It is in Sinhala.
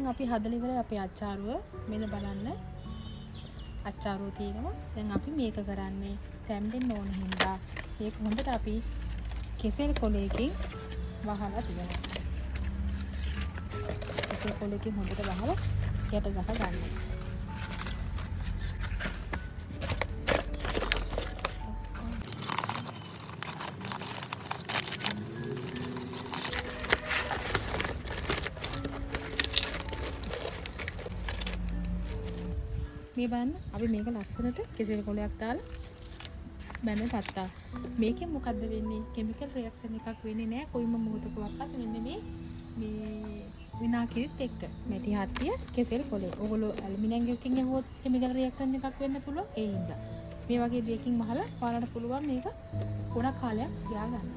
දැන් අපි හදලා ඉවරයි අපේ අච්චාරුව. මෙන්න බලන්න. අච්චාරුව තියෙනවා. දැන් අපි මේක කරන්නේ තැම්බෙන්න ඕන හින්දා මේක හොඳට අපි කෙසෙල් කොලයකින් වහලා තියනවා. කෙසෙල් කොලයකින් හොඳට වහලා යට ගහ ගන්න. මේ බලන්න අපි මේක ලස්සනට කෙසෙල් කොලයක් දාලා බැඳගත්තා. මේකෙන් මොකද්ද වෙන්නේ? කිමිකල් රියැක්ෂන් එකක් වෙන්නේ නැහැ කොයිම මොහොතකවත්. මෙන්න මේ විනාකිරිත් එක්ක මැටි හට්ටිය කෙසෙල් කොලේ. ඕගොල්ලෝ ඇලුමිනියම් එකකින් යහුවොත් කිමිකල් රියැක්ෂන් එකක් වෙන්න පුළුවන්. ඒ හින්දා මේ වගේ දෙයකින් මහලා ඔයාලට පුළුවන් මේක ගොඩක් කාලයක් තියාගන්න.